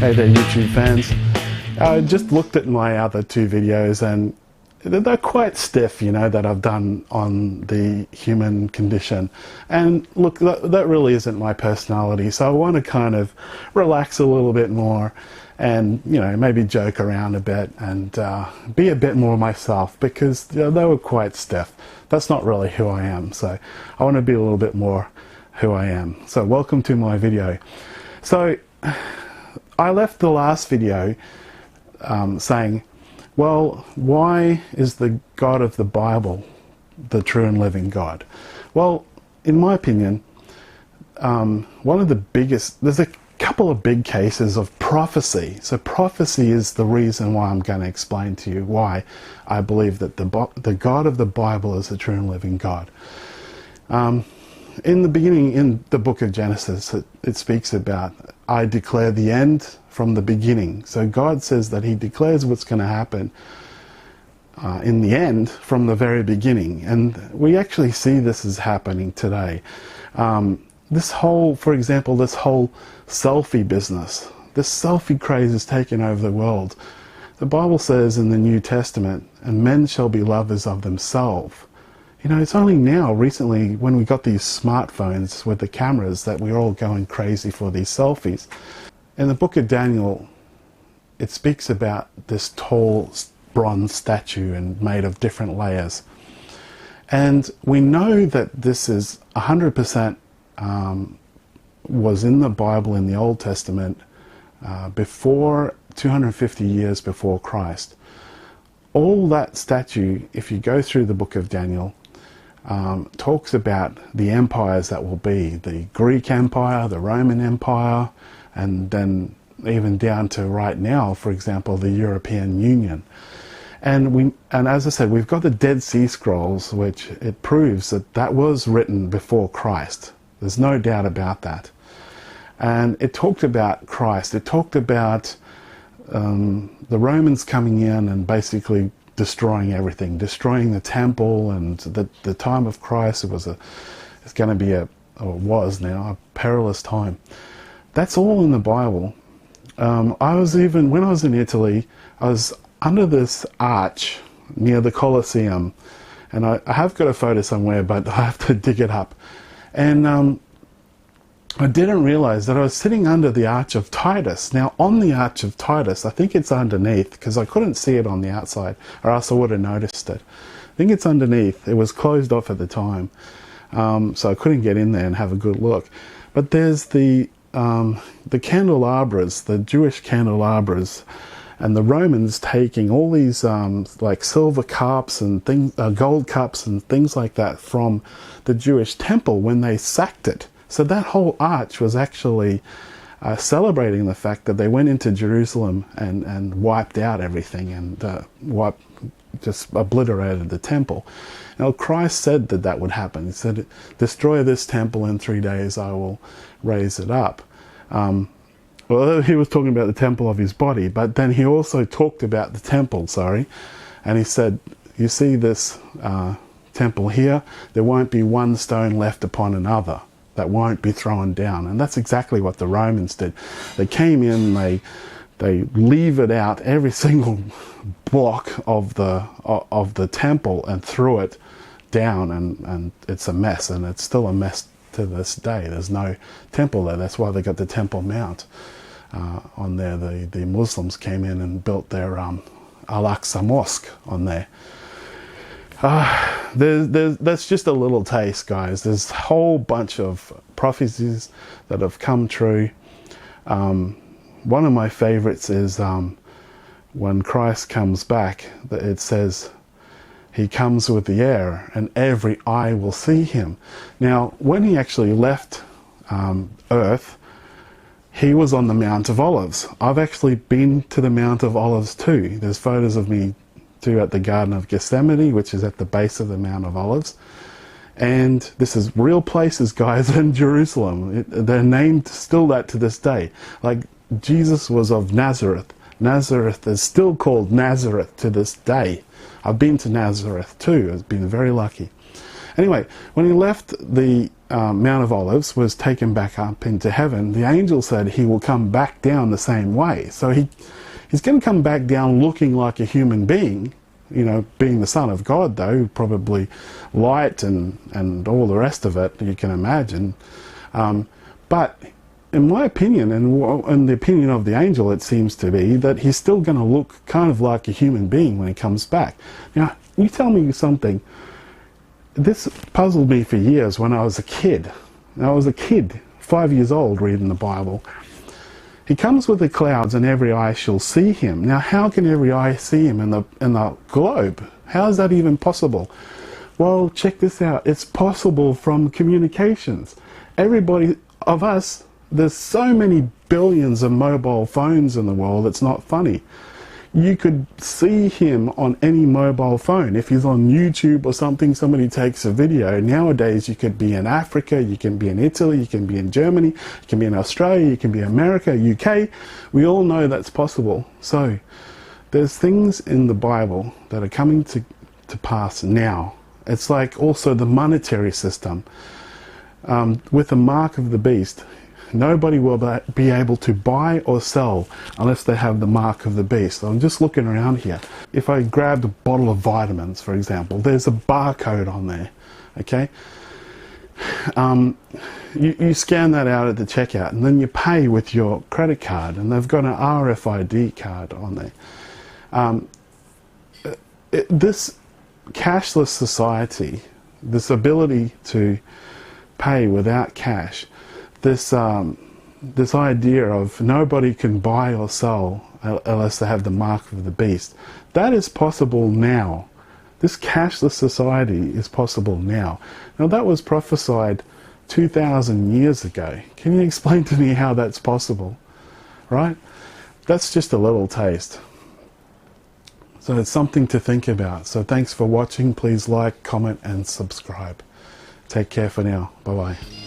Hey there, YouTube fans. I just looked at my other two videos and they're quite stiff, you know, that I've done on the human condition. And look, that really isn't my personality, so I want to kind of relax a little bit more and, you know, maybe joke around a bit and be a bit more myself, because you know, they were quite stiff. That's not really who I am, so I want to be a little bit more who I am. So welcome to my video. So I left the last video saying, well, why is the God of the Bible the true and living God? Well, in my opinion, one of the biggest, there's a couple of big cases of prophecy. So prophecy is the reason why I'm going to explain to you why I believe that the God of the Bible is the true and living God. In the beginning, in the book of Genesis, it speaks about, I declare the end from the beginning. So God says that he declares what's going to happen in the end from the very beginning. And we actually see this is happening today. This whole, for example, this whole selfie business, this selfie craze has taken over the world. The Bible says in the New Testament, and men shall be lovers of themselves. You know, it's only now, recently, when we got these smartphones with the cameras, that we're all going crazy for these selfies. In the book of Daniel, it speaks about this tall bronze statue and made of different layers. And we know that this is 100% was in the Bible in the Old Testament before 250 years before Christ. All that statue, if you go through the book of Daniel, talks about the empires that will be, the Greek Empire, the Roman Empire, and then even down to right now, for example, the European Union. And as I said, we've got the Dead Sea Scrolls, which it proves that that was written before Christ. There's no doubt about that. And it talked about Christ. It talked about the Romans coming in and basically destroying everything, destroying the temple, and the time of Christ it's going to be or was now, a perilous time. That's all in the Bible. When I was in Italy, I was under this arch near the Colosseum, and I have got a photo somewhere, but I have to dig it up. And I didn't realize that I was sitting under the Arch of Titus. Now, on the Arch of Titus, I think it's underneath, because I couldn't see it on the outside, or else I would have noticed it. I think it's underneath. It was closed off at the time, so I couldn't get in there and have a good look. But there's the candelabras, the Jewish candelabras, and the Romans taking all these like silver cups and things, gold cups and things like that from the Jewish temple when they sacked it. So that whole arch was actually celebrating the fact that they went into Jerusalem and wiped out everything and just obliterated the temple. Now Christ said that that would happen. He said, destroy this temple, in 3 days I will raise it up. Well, he was talking about the temple of his body, but then he also talked about the temple, and he said, you see this temple here, there won't be one stone left upon another that won't be thrown down. And that's exactly what the Romans did. They came in, they levered out every single block of the temple and threw it down, and it's a mess, and it's still a mess to this day. There's no temple there. That's why they got the Temple Mount on there. The Muslims came in and built their Al-Aqsa Mosque on there. That's just a little taste, guys. There's a whole bunch of prophecies that have come true. One of my favorites is when Christ comes back, it says he comes with the air and every eye will see him. Now, when he actually left earth, he was on the Mount of Olives. I've actually been to the Mount of Olives too. There's photos of me at the Garden of Gethsemane, which is at the base of the Mount of Olives. And this is real places, guys, in Jerusalem. They're named still that to this day. Like, Jesus was of Nazareth. Nazareth is still called Nazareth to this day. I've been to Nazareth too. I've been very lucky. Anyway, when he left the Mount of Olives was taken back up into heaven, the angel said he will come back down the same way. So he's going to come back down looking like a human being, you know, being the Son of God, though, probably light and all the rest of it, you can imagine. But in my opinion, and in the opinion of the angel, it seems to be that he's still going to look kind of like a human being when he comes back. Now, you tell me something. This puzzled me for years when I was a kid. I was a kid, 5 years old, reading the Bible. He comes with the clouds and every eye shall see him. Now, how can every eye see him in the globe? How is that even possible? Well, check this out. It's possible from communications. Everybody of us, there's so many billions of mobile phones in the world, it's not funny. You could see him on any mobile phone. If he's on YouTube or something, somebody takes a video. Nowadays, you could be in Africa, you can be in Italy, you can be in Germany, you can be in Australia, you can be in America, UK. We all know that's possible. So, there's things in the Bible that are coming to pass now. It's like also the monetary system. With the mark of the beast, nobody will be able to buy or sell unless they have the mark of the beast. So I'm just looking around here. If I grabbed a bottle of vitamins, for example, there's a barcode on there, okay? You scan that out at the checkout, and then you pay with your credit card, and they've got an RFID card on there. This cashless society, this ability to pay without cash, this idea of nobody can buy or sell unless they have the mark of the beast, that is possible now. This cashless society is possible now. Now, that was prophesied 2,000 years ago. Can you explain to me how that's possible? Right? That's just a little taste. So it's something to think about. So thanks for watching. Please like, comment and subscribe. Take care for now. Bye-bye.